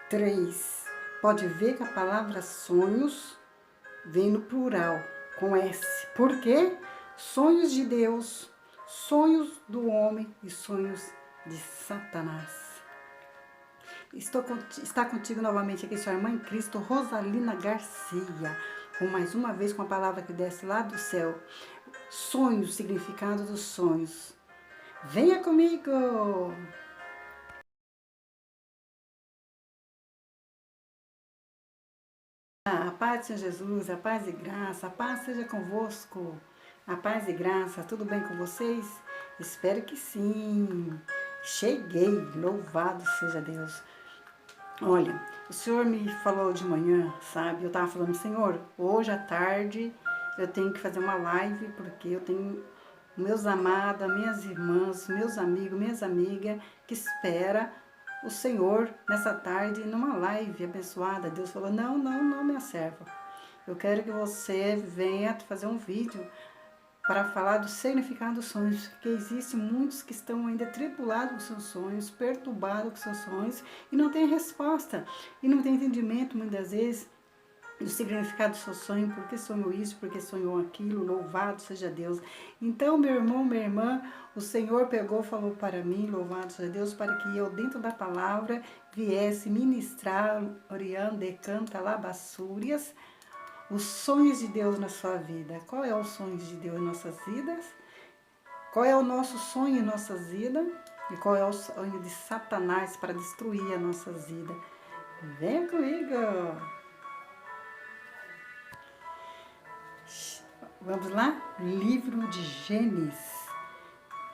3. Pode ver que a palavra sonhos vem no plural, com S. Por quê? Sonhos de Deus, sonhos do homem e sonhos de Satanás. Está contigo novamente aqui sua irmã em Cristo, Rosalina Garcia, com mais uma vez com a palavra que desce lá do céu. Sonhos, significado dos sonhos. Venha comigo! A paz de Senhor Jesus, a paz e graça, a paz seja convosco. A paz e graça, tudo bem com vocês? Espero que sim. Cheguei, louvado seja Deus. Olha, o Senhor me falou de manhã, sabe? Eu tava falando, Senhor, hoje à tarde eu tenho que fazer uma live, porque eu tenho meus amados, minhas irmãs, meus amigos, minhas amigas, que espera o Senhor nessa tarde numa live abençoada. Deus falou, não, minha serva. Eu quero que você venha fazer um vídeo para falar do significado dos sonhos, porque existem muitos que estão ainda tribulados com seus sonhos, perturbados com seus sonhos, e não tem resposta, e não tem entendimento, muitas vezes, do significado do seu sonho, porque sonhou isso, porque sonhou aquilo, louvado seja Deus. Então, meu irmão, minha irmã, o Senhor pegou, falou para mim, louvado seja Deus, para que eu, dentro da palavra, viesse ministrar, oriando, canta, labassúrias, os sonhos de Deus na sua vida. Qual é o sonho de Deus em nossas vidas? Qual é o nosso sonho em nossas vidas? E qual é o sonho de Satanás para destruir as nossas vidas? Venha comigo! Vamos lá? Livro de Gênesis.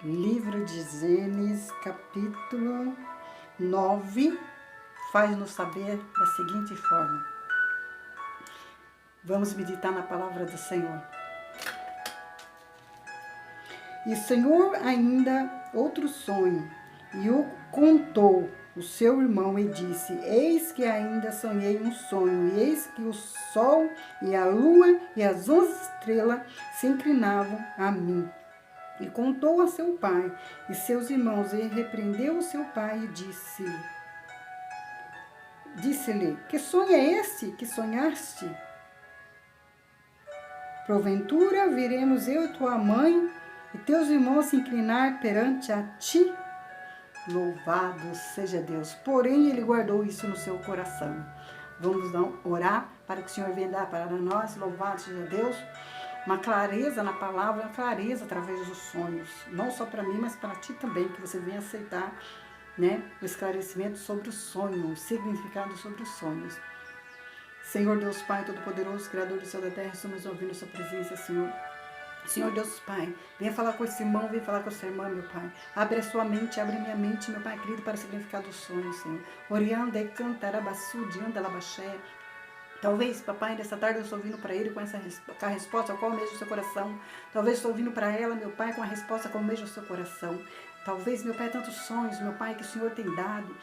Livro de Gênesis, capítulo 9, faz-nos saber da seguinte forma. Vamos meditar na palavra do Senhor. E o Senhor ainda outro sonho, e o contou o seu irmão e disse, eis que ainda sonhei um sonho, e eis que o sol e a lua e as 11 estrelas se inclinavam a mim. E contou a seu pai e seus irmãos, e repreendeu o seu pai e disse-lhe, que sonho é esse que sonhaste? Porventura viremos eu e tua mãe e teus irmãos se inclinar perante a ti? Louvado seja Deus. Porém, ele guardou isso no seu coração. Vamos orar para que o Senhor venha dar para nós, louvado seja Deus, uma clareza na palavra, uma clareza através dos sonhos. Não só para mim, mas para ti também, que você venha aceitar, né, o esclarecimento sobre os sonhos, o significado sobre os sonhos. Senhor Deus Pai Todo-Poderoso, Criador do céu e da terra, estamos ouvindo a sua presença, Senhor. Senhor Deus Pai, venha falar com esse irmão, venha falar com essa irmã, meu Pai. Abre a sua mente, abre minha mente, meu Pai querido, para o significado dos sonhos, Senhor. Orianda e cantarabaçu, dianda labaxé. Talvez, papai, nessa tarde eu estou ouvindo para ele com a resposta qual almeja o seu coração. Talvez estou ouvindo para ela, meu Pai, com a resposta qual almeja o seu coração. Talvez, meu Pai, tantos sonhos, meu Pai, que o Senhor tem dado.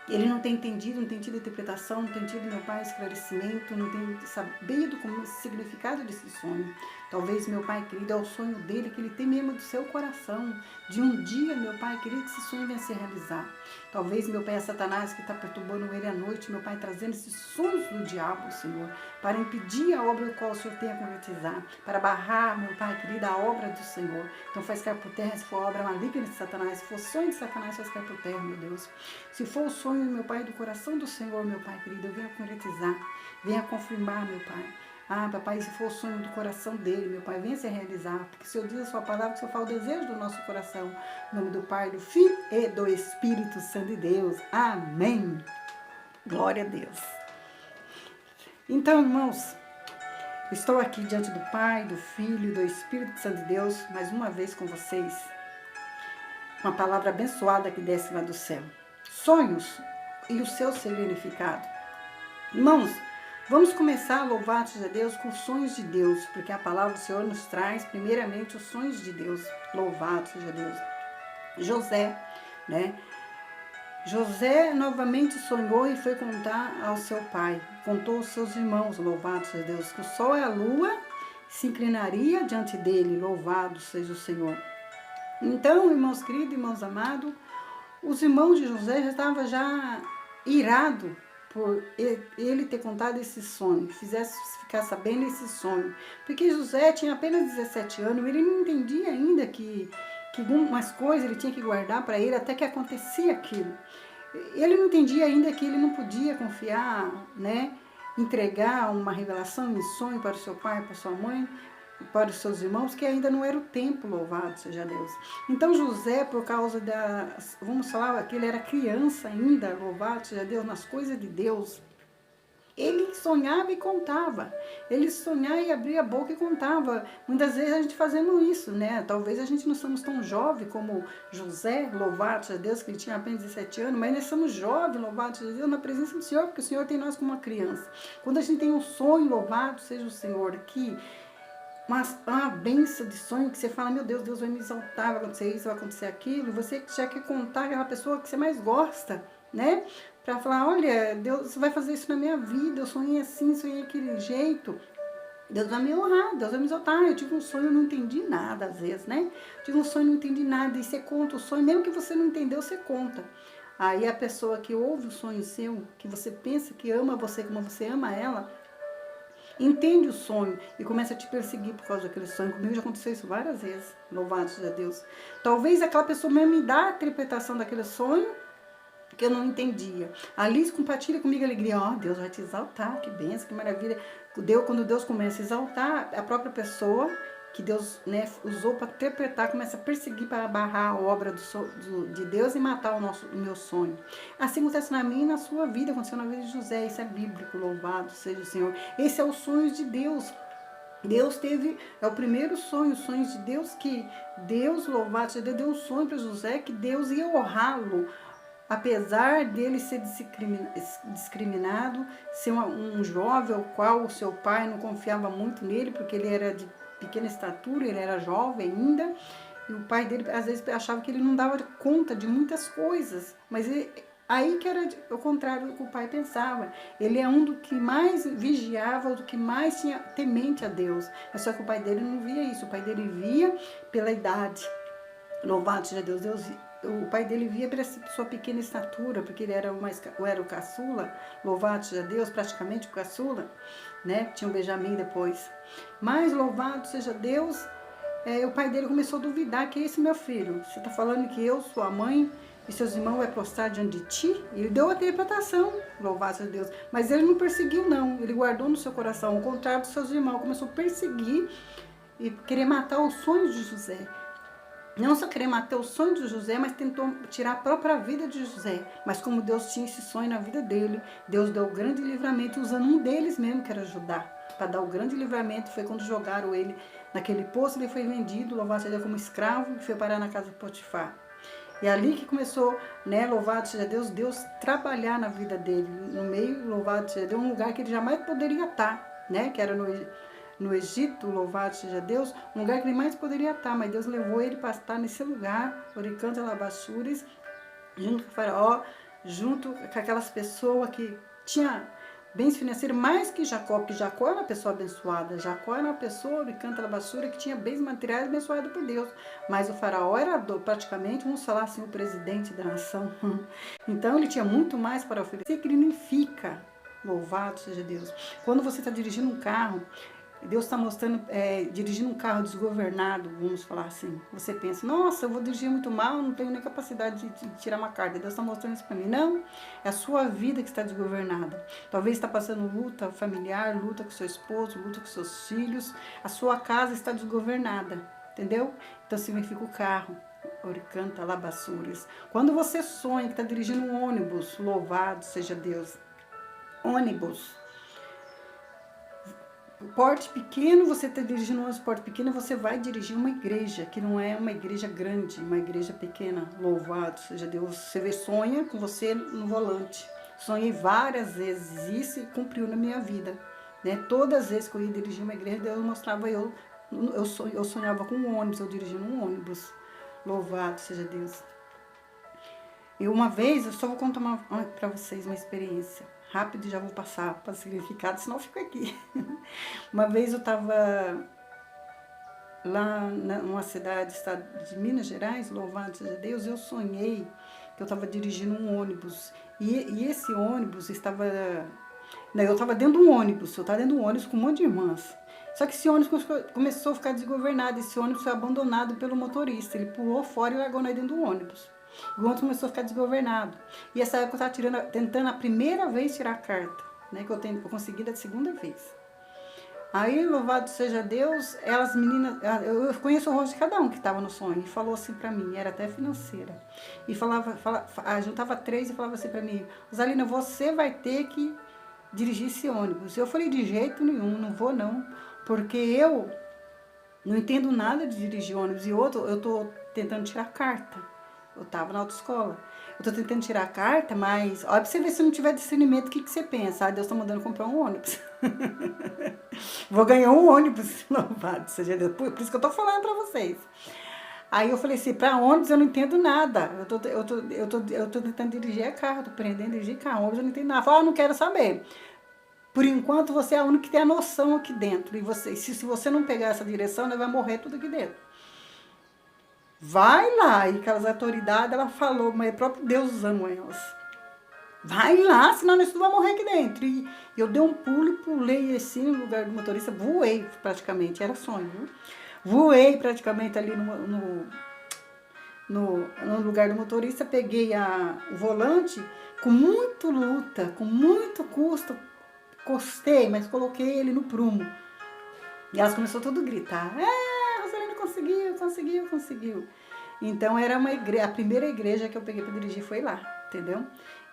Ele não tem entendido, não tem tido interpretação, não tem tido, meu Pai, esclarecimento, não tem sabido como o significado desse sonho. Talvez, meu Pai querido, é o sonho dele, que ele tem mesmo do seu coração, de um dia, meu Pai querido, que esse sonho venha se realizar. Talvez, meu Pai, é Satanás que está perturbando ele à noite, meu Pai, trazendo esses sonhos do diabo, Senhor, para impedir a obra do qual o Senhor tem a concretizar, para barrar, meu Pai querido, a obra do Senhor. Então faz cair por terra, se for obra maligna de Satanás, se for sonho de Satanás, faz cair por terra, meu Deus. Se for o sonho, meu Pai, do coração do Senhor, meu Pai querido, venha concretizar, venha confirmar, meu Pai. Ah, papai, se for o sonho do coração dele, meu Pai, venha se realizar, porque o Senhor diz a sua palavra, que o Senhor fala o desejo do nosso coração. Em nome do Pai, do Filho e do Espírito Santo de Deus. Amém. Glória a Deus. Então, irmãos, estou aqui diante do Pai, do Filho e do Espírito Santo de Deus, mais uma vez com vocês. Uma palavra abençoada que desce lá do céu. Sonhos e o seu significado. Irmãos, vamos começar a louvar a Deus com os sonhos de Deus, porque a palavra do Senhor nos traz primeiramente os sonhos de Deus. Louvado seja Deus. José, né? José novamente sonhou e foi contar ao seu pai. Contou aos seus irmãos, louvado seja Deus, que o sol e a lua se inclinaria diante dele. Louvado seja o Senhor. Então, irmãos queridos, irmãos amados, os irmãos de José já estavam irado por ele ter contado esse sonho, fizesse ficar sabendo esse sonho. Porque José tinha apenas 17 anos, ele não entendia ainda que algumas coisas ele tinha que guardar para ele até que acontecia aquilo. Ele não entendia ainda que ele não podia confiar, né, entregar uma revelação em sonho para o seu pai, para sua mãe, para os seus irmãos, que ainda não era o tempo, louvado seja Deus. Então José, por causa vamos falar que ele era criança ainda, louvado seja Deus, nas coisas de Deus, ele sonhava e contava. Ele sonhava e abria a boca e contava. Muitas vezes a gente fazendo isso, né? Talvez a gente não somos tão jovem como José, louvado seja Deus, que ele tinha apenas 17 anos, mas nós somos jovens, louvado seja Deus, na presença do Senhor, porque o Senhor tem nós como uma criança. Quando a gente tem um sonho, louvado seja o Senhor, aqui, uma benção de sonho que você fala, meu Deus, Deus vai me exaltar, vai acontecer isso, vai acontecer aquilo, você já quer contar aquela pessoa que você mais gosta, né? Para falar, olha, Deus vai fazer isso na minha vida, eu sonhei assim, sonhei daquele jeito. Deus vai me honrar, Deus vai me exaltar. Eu tive um sonho, eu não entendi nada às vezes, né? Tive um sonho, não entendi nada, e você conta o sonho, mesmo que você não entendeu, você conta. Aí a pessoa que ouve o sonho seu, que você pensa que ama você como você ama ela, entende o sonho e começa a te perseguir por causa daquele sonho. Comigo já aconteceu isso várias vezes, louvado seja Deus. Talvez aquela pessoa mesmo me dá a interpretação daquele sonho que eu não entendia. A Liz compartilha comigo a alegria. Ó, Deus vai te exaltar, que bênção, que maravilha. Quando Deus começa a exaltar a própria pessoa, que Deus, né, usou para interpretar, começa a perseguir para barrar a obra de Deus e matar o meu sonho. Assim acontece na minha e na sua vida, aconteceu na vida de José, isso é bíblico, louvado seja o Senhor. Esse é o sonho de Deus. Deus teve, é o primeiro sonho, os sonhos de Deus, que Deus, louvado seja Deus, deu um sonho para José, que Deus ia honrá-lo. Apesar dele ser discriminado, ser um jovem ao qual o seu pai não confiava muito nele, porque ele era de pequena estatura, ele era jovem ainda, e o pai dele às vezes achava que ele não dava conta de muitas coisas, mas aí que era o contrário do que o pai pensava. Ele é um do que mais vigiava, do que mais tinha temente a Deus, mas só que o pai dele não via isso, o pai dele via pela idade. Louvado seja Deus, o pai dele via pela sua pequena estatura, porque ele era o caçula, louvado seja Deus, praticamente o caçula, né? Tinha o Benjamim depois. Mas louvado seja Deus, o pai dele começou a duvidar, que esse meu filho, você está falando que eu, sua mãe e seus irmãos vai prostrar diante de ti? Ele deu a interpretação, louvado seja Deus, mas ele não perseguiu não, ele guardou no seu coração, ao contrário dos seus irmãos, começou a perseguir e querer matar os sonhos de José. Não só querer matar o sonho de José, mas tentou tirar a própria vida de José. Mas como Deus tinha esse sonho na vida dele, Deus deu o grande livramento, usando um deles mesmo, que era Judá. Para dar o grande livramento, foi quando jogaram ele naquele poço, ele foi vendido, louvado seja Deus, como escravo, e foi parar na casa de Potifar. E ali que começou, né, louvado seja Deus, Deus trabalhar na vida dele. No meio, louvado seja Deus, um lugar que ele jamais poderia estar, né, que era no Egito, louvado seja Deus, um lugar que ele mais poderia estar, mas Deus levou ele para estar nesse lugar, Oricanta Labassures, junto com o faraó, junto com aquelas pessoas que tinham bens financeiros mais que Jacó, porque Jacó era uma pessoa abençoada, Jacó era uma pessoa, Oricanta Labassures, que tinha bens materiais abençoados por Deus, mas o faraó era praticamente, vamos falar assim, o presidente da nação. Então ele tinha muito mais para oferecer, que ele nem fica, louvado seja Deus. Quando você está dirigindo um carro, Deus está mostrando, dirigindo um carro desgovernado, vamos falar assim. Você pensa, nossa, eu vou dirigir muito mal, não tenho nem capacidade de tirar uma carta. Deus está mostrando isso para mim. Não, é a sua vida que está desgovernada. Talvez está passando luta familiar, luta com seu esposo, luta com seus filhos. A sua casa está desgovernada, entendeu? Então significa o carro. Oricanta, Labassures. Quando você sonha que está dirigindo um ônibus, louvado seja Deus. Ônibus. Porte pequeno, você está dirigindo um porte pequeno, você vai dirigir uma igreja, que não é uma igreja grande, uma igreja pequena, louvado seja Deus. Você sonha com você no volante. Sonhei várias vezes isso e cumpriu na minha vida, né? Todas as vezes que eu ia dirigir uma igreja, Deus mostrava eu sonhava com um ônibus, eu dirigindo um ônibus, louvado seja Deus. E uma vez, eu só vou contar para vocês uma experiência. Rápido, já vou passar para o significado, senão eu fico aqui. Uma vez eu estava lá numa cidade, estado de Minas Gerais, louvado seja Deus, eu sonhei que eu estava dirigindo um ônibus. E esse ônibus estava... Eu estava dentro de um ônibus, eu estava dentro de um ônibus com um monte de irmãs. Só que esse ônibus começou a ficar desgovernado, esse ônibus foi abandonado pelo motorista, ele pulou fora e largou nós dentro do ônibus. O ônibus começou a ficar desgovernado. E essa época eu estava tentando a primeira vez tirar a carta, né, que eu consegui da segunda vez. Aí, louvado seja Deus, elas meninas, eu conheço o rosto de cada um que estava no sonho, e falou assim pra mim, era até financeira, e juntava 3 e falava assim pra mim, Rosalina, você vai ter que dirigir esse ônibus. Eu falei, de jeito nenhum, não vou não, porque eu não entendo nada de dirigir ônibus, e outro, eu tô tentando tirar carta, eu tava na autoescola, eu tô tentando tirar a carta, mas olha pra você ver se não tiver discernimento, o que você pensa? Ah, Deus tá mandando comprar um ônibus. Vou ganhar um ônibus, louvado seja Deus. Por isso que eu tô falando pra vocês. Aí eu falei assim, pra ônibus eu não entendo nada. Eu tô tentando dirigir carro, tô aprendendo a dirigir carro. Ônibus eu não entendo nada. Eu falei, não quero saber. Por enquanto você é a única que tem a noção aqui dentro. E se você não pegar essa direção, vai morrer tudo aqui dentro. Vai lá. E aquelas autoridades, ela falou, mas é próprio Deus usando elas. Vai lá, senão nós tudo vai morrer aqui dentro. E eu dei um pulo e pulei assim no lugar do motorista, voei praticamente, era sonho, viu? Voei praticamente ali no lugar do motorista, peguei o volante, com muito luta, com muito custo, costei, mas coloquei ele no prumo. E elas começaram tudo a gritar, Rosalina conseguiu. Então era a primeira igreja que eu peguei para dirigir foi lá, entendeu?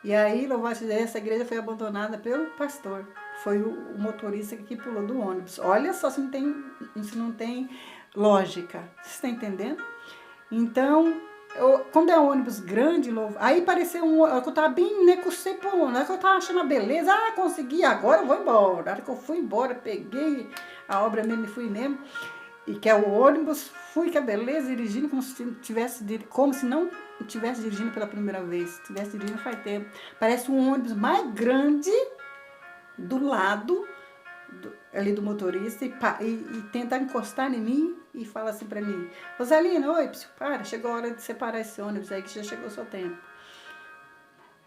E aí, louvado seja Deus, essa igreja foi abandonada pelo pastor. Foi o motorista que pulou do ônibus. Olha só se não tem lógica. Você está entendendo? Então, quando é um ônibus grande, aí pareceu que eu estava bem, né, que eu estava achando a beleza. Consegui, agora eu vou embora. Na hora que eu fui embora, peguei a obra mesmo e fui mesmo. E que é o ônibus, fui com a beleza, dirigindo como se não estivesse dirigindo pela primeira vez, estivesse dirigindo faz tempo. Parece um ônibus mais grande do lado ali do motorista e tenta encostar em mim e fala assim pra mim, Rosalina, oi, para, chegou a hora de separar esse ônibus aí que já chegou o seu tempo.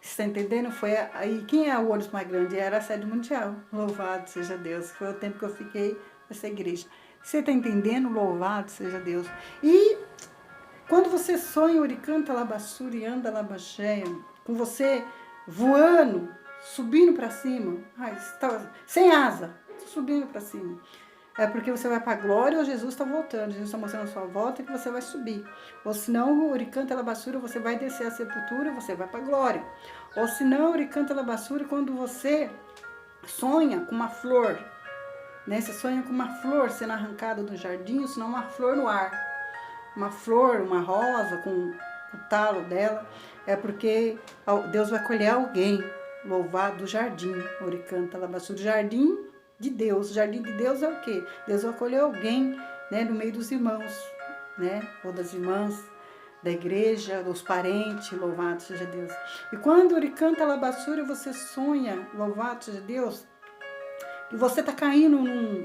Você tá entendendo? Aí quem é o ônibus mais grande? Era a sede mundial. Louvado seja Deus. Foi o tempo que eu fiquei nessa igreja. Você está entendendo? Louvado seja Deus. E quando você sonha, oricanta labassura e anda labaxéia, com você voando, subindo para cima, sem asa, subindo para cima. É porque você vai para a glória ou Jesus está voltando. Jesus está mostrando a sua volta que você vai subir. Ou se não, oricanta labassura, você vai descer a sepultura, você vai para a glória. Ou se não, oricanta labassura, quando você sonha com uma flor, né? Você sonha com uma flor sendo arrancada do jardim, ou senão uma flor no ar. Uma flor, uma rosa com o talo dela. É porque Deus vai colher alguém louvado do jardim. Oricanta labassura, jardim de Deus. O jardim de Deus é o quê? Deus vai acolher alguém, né, no meio dos irmãos, né? Ou das irmãs da igreja, dos parentes, louvado seja Deus. E quando oricanta labassura, você sonha, louvado seja Deus, e você está caindo num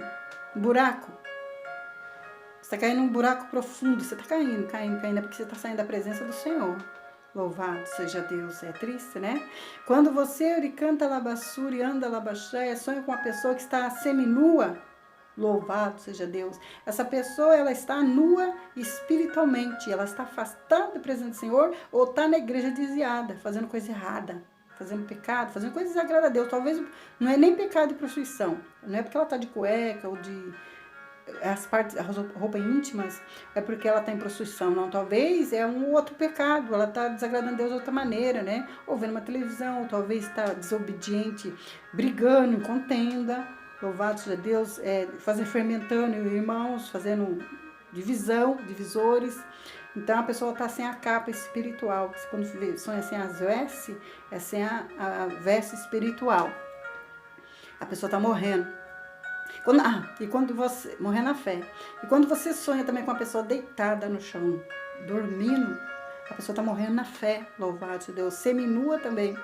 buraco. Você está caindo num buraco profundo. Você está caindo, é porque você está saindo da presença do Senhor. Louvado seja Deus. É triste, né? Quando você canta labassura e anda labaxéia, sonha com uma pessoa que está seminua. Louvado seja Deus. Essa pessoa, ela está nua espiritualmente. Ela está afastada da presença do Senhor ou está na igreja desviada, fazendo coisa errada, fazendo pecado, fazendo coisas desagradáveis a Deus. Talvez não é nem pecado de prostituição. Não é porque ela está de cueca ou de as roupas íntimas, é porque ela está em prostituição. Não, talvez é um outro pecado. Ela está desagradando a Deus de outra maneira, né? Ou vendo uma televisão, ou talvez está desobediente, brigando em contenda. Louvado seja Deus, fermentando irmãos, fazendo divisores. Então a pessoa está sem a capa espiritual. Quando sonha sem as vestes, é sem a veste espiritual. A pessoa está morrendo. E quando você morrer na fé. E quando você sonha também com uma pessoa deitada no chão, dormindo, a pessoa está morrendo na fé. Louvado seja Deus. Seminua também,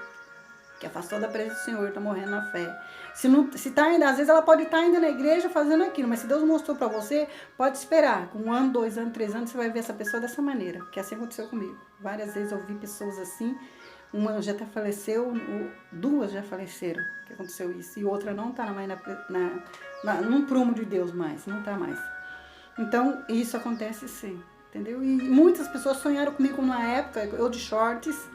que afastou da presença do Senhor, está morrendo na fé. Se tá ainda, às vezes ela pode estar ainda na igreja fazendo aquilo, mas se Deus mostrou para você, pode esperar. Com 1 ano, 2 anos, 3 anos, você vai ver essa pessoa dessa maneira, que assim aconteceu comigo. Várias vezes eu vi pessoas assim, uma já até faleceu, duas já faleceram, que aconteceu isso, e outra não está mais num prumo de Deus mais, não está mais. Então, isso acontece sim, entendeu? E muitas pessoas sonharam comigo na época, eu de shorts,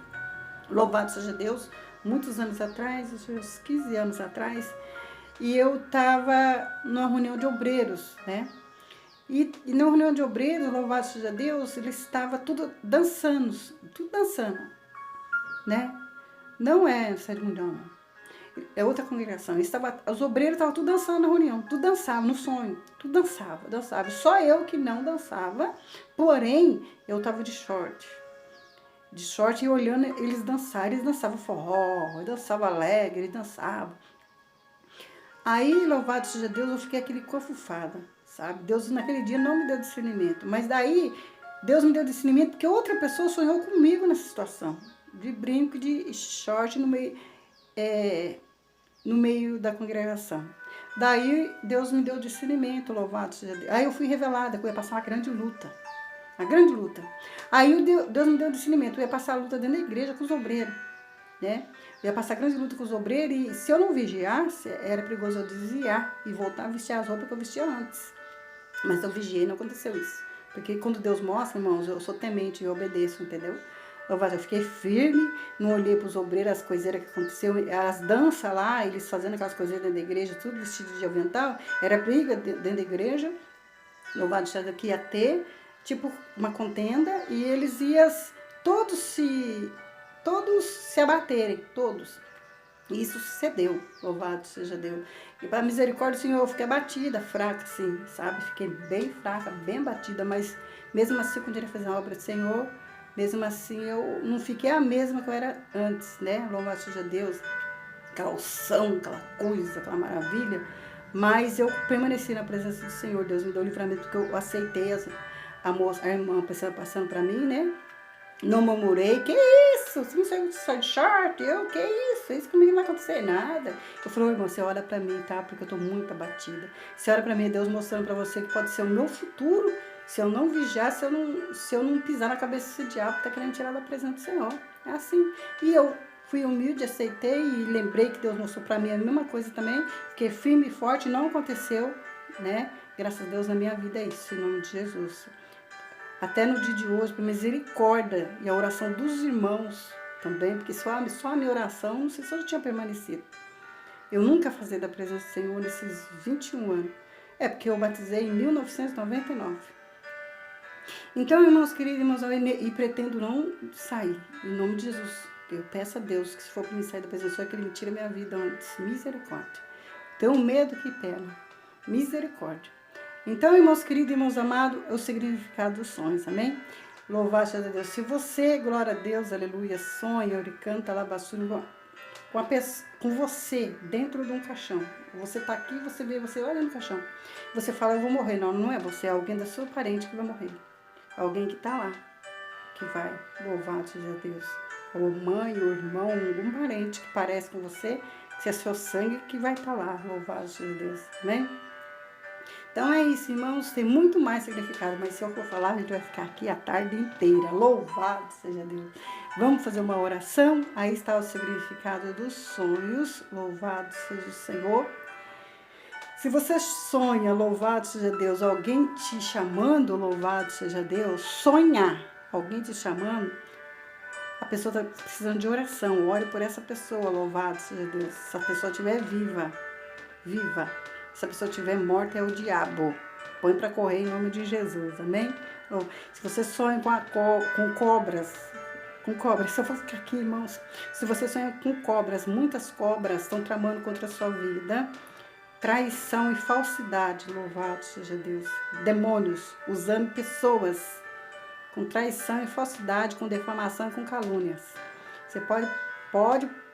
louvado seja Deus, muitos anos atrás, uns 15 anos atrás, e eu estava numa reunião de obreiros, né? E na reunião de obreiros, louvado seja Deus, eles estavam tudo dançando, né? Não é essa reunião, não. É outra congregação. Os obreiros estavam tudo dançando na reunião, tudo dançava no sonho, tudo dançava. Só eu que não dançava, porém, eu estava de short e olhando eles dançarem, eles dançavam forró, eles dançavam alegre, eles dançavam. Aí, louvado seja Deus, eu fiquei aquele cofufada, sabe? Deus naquele dia não me deu discernimento, mas daí Deus me deu discernimento porque outra pessoa sonhou comigo nessa situação, de brinco, de short no meio da congregação. Daí Deus me deu discernimento, louvado seja Deus. Aí eu fui revelada que eu ia passar uma grande luta. Aí Deus me deu discernimento, eu ia passar a luta dentro da igreja com os obreiros, né? Eu ia passar grande luta com os obreiros e se eu não vigiasse, era perigoso eu desviar e voltar a vestir as roupas que eu vestia antes. Mas eu vigiei, não aconteceu isso. Porque quando Deus mostra, irmãos, eu sou temente e obedeço, entendeu? Eu fiquei firme, não olhei para os obreiros, as coiseiras que aconteceu, as danças lá, eles fazendo aquelas coiseiras dentro da igreja, tudo vestido de avental, era briga dentro da igreja, louvado seja Deus, que ia ter, tipo uma contenda, e eles iam todos se abaterem, todos. E isso sucedeu, louvado seja Deus. E para a misericórdia do Senhor, eu fiquei abatida, fraca, assim, sabe? Fiquei bem fraca, bem abatida, mas mesmo assim, quando ele fez a obra do Senhor, mesmo assim, eu não fiquei a mesma que eu era antes, né? Louvado seja Deus, aquela unção, aquela coisa, aquela maravilha. Mas eu permaneci na presença do Senhor. Deus me deu o livramento, porque eu aceitei a irmã passando para mim, né? Não murmurei, que isso? Você não sai de short? Que isso? Isso comigo não vai acontecer nada. Eu falei, irmão, você olha pra mim, tá? Porque eu tô muito abatida. Você olha pra mim, Deus mostrando pra você que pode ser o meu futuro, se eu não vigiar, se eu não pisar na cabeça desse diabo que tá querendo tirar da presença do Senhor. É assim. E eu fui humilde, aceitei e lembrei que Deus mostrou pra mim a mesma coisa também. Fiquei firme e forte, não aconteceu, né? Graças a Deus na minha vida é isso, em nome de Jesus. Até no dia de hoje, por misericórdia e a oração dos irmãos também, porque só a minha oração, não sei se eu tinha permanecido. Eu nunca fazia da presença do Senhor nesses 21 anos. É porque eu batizei em 1999. Então, irmãos queridos, irmãos, e pretendo não sair, em nome de Jesus. Eu peço a Deus que se for para mim sair da presença do Senhor, que Ele me tire a minha vida antes. Misericórdia. Tenho medo que pena. Misericórdia. Então, irmãos queridos, irmãos amados, é o significado dos sonhos, amém? Louvado seja Deus. Se você, glória a Deus, aleluia, sonha, ou canta, labassura, com você, dentro de um caixão. Você está aqui, você vê, você olha no caixão. Você fala, eu vou morrer. Não, não é você, é alguém da sua parente que vai morrer. Alguém que está lá, que vai. Louvado seja Deus. Ou mãe, ou irmão, algum parente que parece com você, se é seu sangue, que vai estar lá. Louvado seja Deus, amém? Então é isso, irmãos, tem muito mais significado, mas se eu for falar, a gente vai ficar aqui a tarde inteira. Louvado seja Deus. Vamos fazer uma oração? Aí está o significado dos sonhos. Louvado seja o Senhor. Se você sonha, louvado seja Deus, alguém te chamando, louvado seja Deus, sonhar, alguém te chamando, a pessoa está precisando de oração. Ore por essa pessoa, louvado seja Deus. Se a pessoa estiver viva. Se a pessoa estiver morta, é o diabo. Põe para correr em nome de Jesus, amém? Se você sonha com cobras, se eu for ficar aqui, irmãos, se você sonha com cobras, muitas cobras estão tramando contra a sua vida, traição e falsidade, louvado seja Deus. Demônios usando pessoas com traição e falsidade, com defamação e com calúnias. Você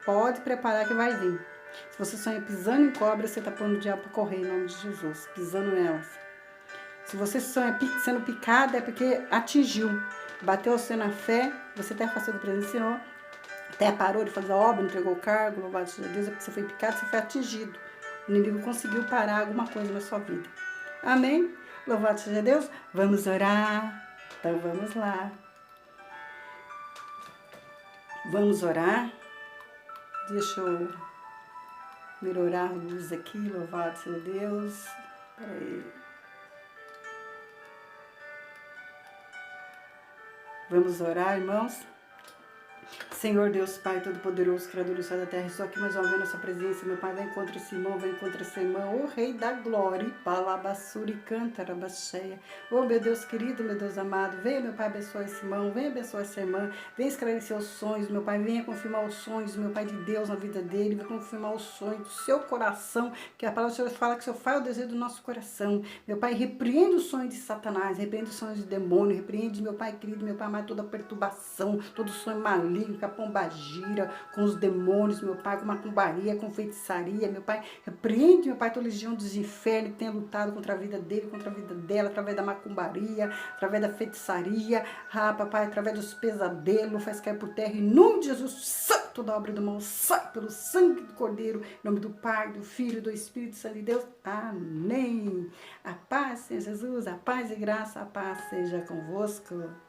pode preparar que vai vir. Se você sonha pisando em cobra, você está pondo o diabo para correr em nome de Jesus, pisando nelas. Se você sonha sendo picado, é porque atingiu, bateu você na fé, você até afastou da presença do Senhor, até parou de fazer a obra, entregou o cargo, louvado seja Deus, é porque você foi picado, você foi atingido. O inimigo conseguiu parar alguma coisa na sua vida. Amém? Louvado seja Deus. Vamos orar. Então vamos lá. Vamos orar. Deixa eu melhorar a luz aqui, louvado seja Deus. Peraí. Vamos orar, irmãos. Senhor Deus Pai Todo-Poderoso, Criador do céu e da terra, estou aqui mais uma vez na sua presença, meu Pai, vem contra esse irmão, vem contra essa irmã, ô Rei da Glória, Palabassuri, Cantarabaxeia, ô meu Deus querido, meu Deus amado, venha, meu Pai, abençoar esse irmão, venha abençoar essa irmã, venha esclarecer os sonhos, meu Pai, venha confirmar os sonhos, meu Pai, de Deus na vida dele, venha confirmar os sonhos do seu coração, que a palavra do Senhor fala que o Senhor faz o desejo do nosso coração, meu Pai, repreende os sonhos de Satanás, repreende os sonhos de demônio, repreende, meu Pai querido, meu Pai amado, toda perturbação, todo sonho maligno, com a pomba gira, com os demônios, meu Pai, com macumbaria, com feitiçaria, meu Pai, repreende, meu Pai, toda legião dos infernos que tem lutado contra a vida dele, contra a vida dela, através da macumbaria, através da feitiçaria, papai, através dos pesadelos, faz cair por terra, em nome de Jesus, sai toda obra do mal, sai pelo sangue do Cordeiro, em nome do Pai, do Filho e do Espírito Santo de Deus, amém. A paz seja Jesus, a paz e graça, a paz seja convosco.